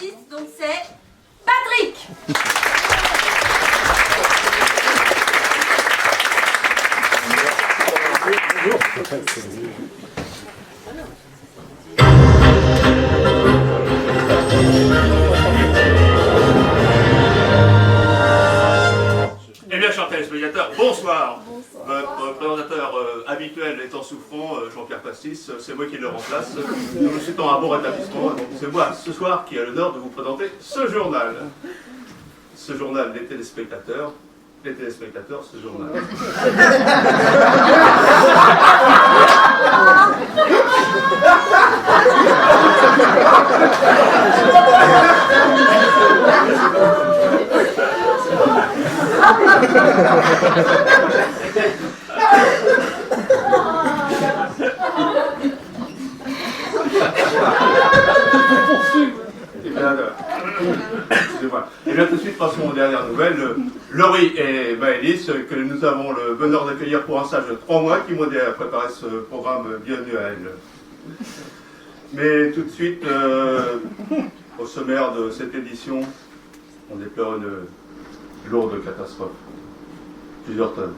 pastis, donc c'est Patrick. Eh bien, chers téléspectateurs, bonsoir. Votre présentateur habituel étant souffrant, Jean-Pierre Pastis, c'est moi qui le remplace. Nous vous souhaitons un bon rétablissement. Donc, c'est moi, ce soir, qui a l'honneur de vous présenter ce journal. Ce journal des téléspectateurs. Les téléspectateurs, ce journal. Excusez-moi. Et bien tout de suite, passons aux dernières nouvelles. Laurie et Maëlys, que nous avons le bonheur d'accueillir pour un stage de 3 mois, qui m'ont aidé à préparer ce programme. Bienvenue à elles. Mais tout de suite, au sommaire de cette édition, on déplore une lourde catastrophe. Plusieurs tonnes.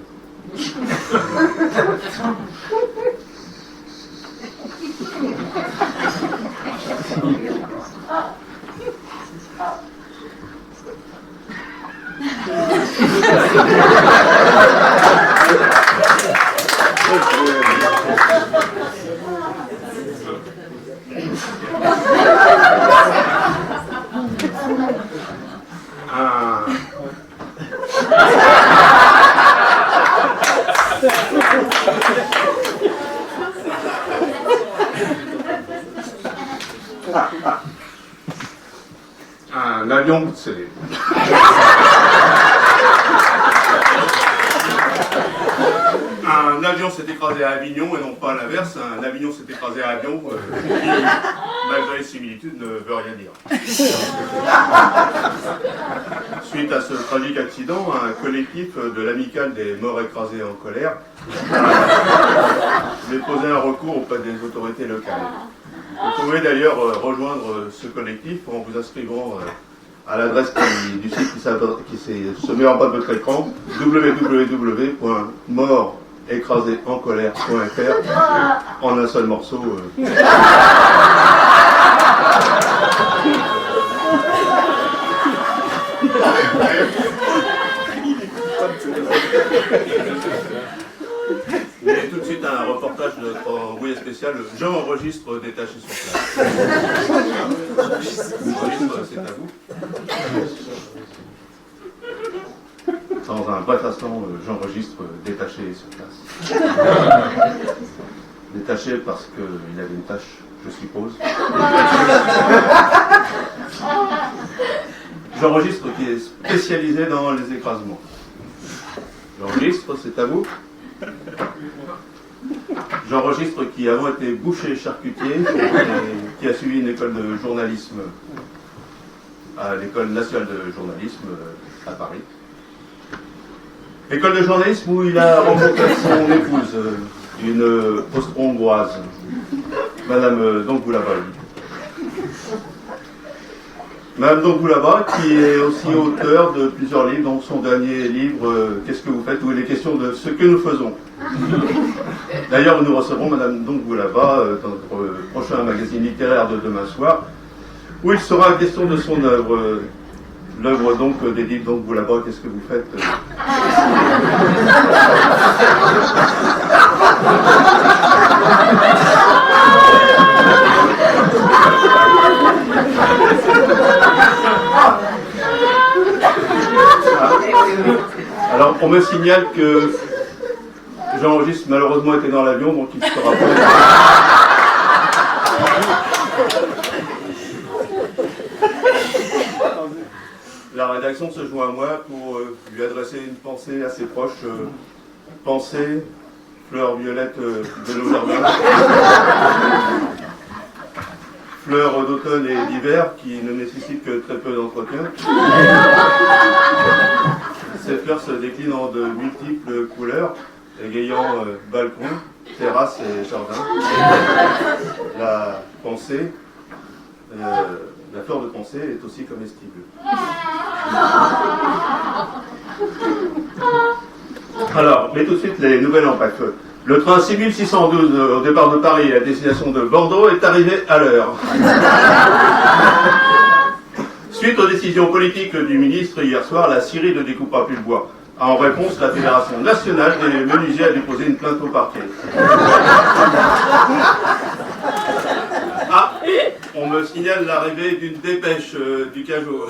Un avion scellé. Un avion s'est écrasé à Avignon et non pas à l'inverse. Un avion s'est écrasé à Avignon, qui, malgré les similitudes, ne veut rien dire. Suite à ce tragique accident, un collectif de l'amicale des morts écrasés en colère a déposé un recours auprès des autorités locales. Vous pouvez d'ailleurs rejoindre ce collectif en vous inscrivant à l'adresse du site qui se met en bas de votre écran, www.mortsécrasésencolère.fr, en un seul morceau. Et tout de suite un reportage de notre envoyé spécial, j'enregistre détaché sur place. J'enregistre, c'est à vous. Dans un bref instant, j'enregistre détaché sur place. Détaché parce qu'il avait une tâche, je suppose. J'enregistre qui est spécialisé dans les écrasements. J'enregistre, c'est à vous. J'enregistre qui avant été boucher charcutier et qui a suivi une école de journalisme à l'école nationale de journalisme à Paris. École de journalisme où il a rencontré son épouse, une austro-hongroise, Madame Dongoulaba. Madame Dongoulaba, qui est aussi auteur de plusieurs livres, dont son dernier livre, Qu'est-ce que vous faites, où il est question de ce que nous faisons. D'ailleurs, nous recevrons Madame Dongoulaba dans notre prochain magazine littéraire de demain soir, où il sera question de son œuvre, l'œuvre donc des livres Dongoulaba, Qu'est-ce que vous faites. Alors, on me signale que j'enregistre malheureusement était dans l'avion, donc il ne sera pas. La rédaction se joint à moi pour lui adresser une pensée assez proche. Pensée, fleur violette de nos jardins. Fleurs d'automne et d'hiver qui ne nécessitent que très peu d'entretien. Ces fleurs se déclinent en de multiples couleurs, égayant balcon, terrasse et jardin. La pensée la fleur de pensée est aussi comestible. Alors, mais tout de suite les nouvelles en bref. Le train 6612 au départ de Paris à destination de Bordeaux est arrivé à l'heure. Suite aux décisions politiques du ministre hier soir, la Syrie ne découpera plus le bois. En réponse, la Fédération nationale des menuisiers a déposé une plainte au parquet. Ah, on me signale l'arrivée d'une dépêche du Cajot.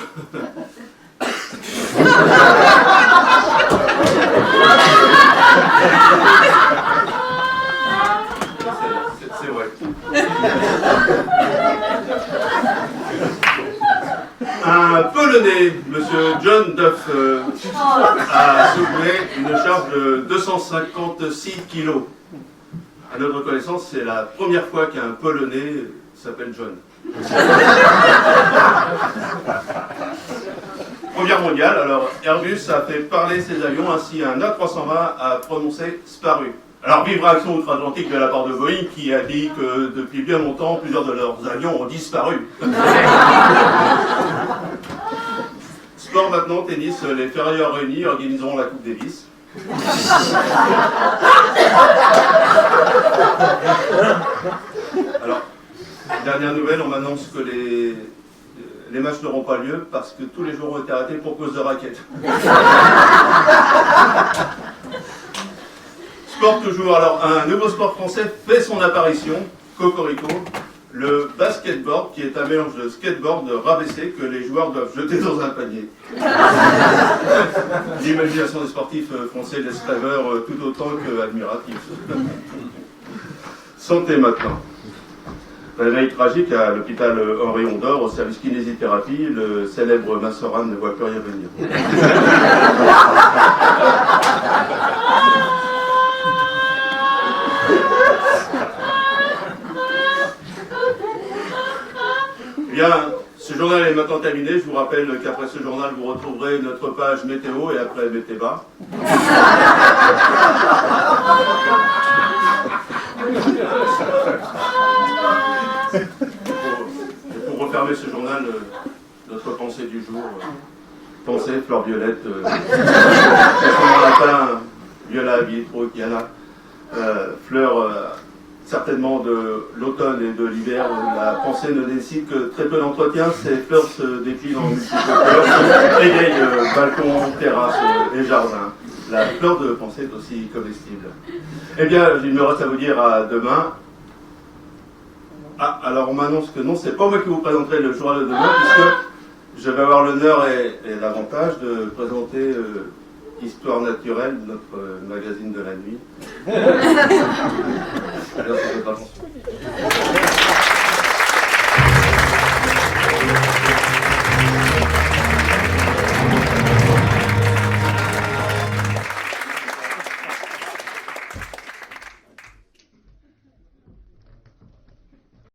C'est vrai. Un Polonais, monsieur John Duff, a soulevé une charge de 256 kilos. À notre connaissance, c'est la première fois qu'un Polonais s'appelle John. Première mondiale, alors Airbus a fait parler ses avions, ainsi un A320 a prononcé Sparu. Alors, vive réaction outre-Atlantique de la part de Boeing qui a dit que depuis bien longtemps, plusieurs de leurs avions ont disparu. Sport maintenant, tennis, les Ferrailleurs réunis organiseront la Coupe Davis. Alors, dernière nouvelle, on m'annonce que les matchs n'auront pas lieu parce que tous les joueurs ont été arrêtés pour cause de raquettes. Sport toujours, alors un nouveau sport français fait son apparition, Cocorico, le basketboard qui est un mélange de skateboard rabaissé que les joueurs doivent jeter dans un panier. L'imagination des sportifs français laisse rêveur tout autant qu'admiratif. Santé maintenant. Réveil tragique à l'hôpital Henri Ondor, au service kinésithérapie, le célèbre Massoran ne voit plus rien venir. Bien, ce journal est maintenant terminé. Je vous rappelle qu'après ce journal, vous retrouverez notre page météo et après Météba. Et pour refermer ce journal, notre pensée du jour, pensée, fleur violette, lapin, viola, vietro, Kiana, fleur certainement de l'automne et de l'hiver, où la pensée ne nécessite que très peu d'entretien. Ces fleurs se déclinent en multiples couleurs, égayent balcons, terrasses et jardins. La fleur de pensée est aussi comestible. Eh bien, il me reste à vous dire à demain. Ah, alors on m'annonce que non, c'est pas moi qui vous présenterai le journal de demain, puisque je vais avoir l'honneur et l'avantage de présenter Histoire naturelle, notre magazine de la nuit. Merci de votre attention.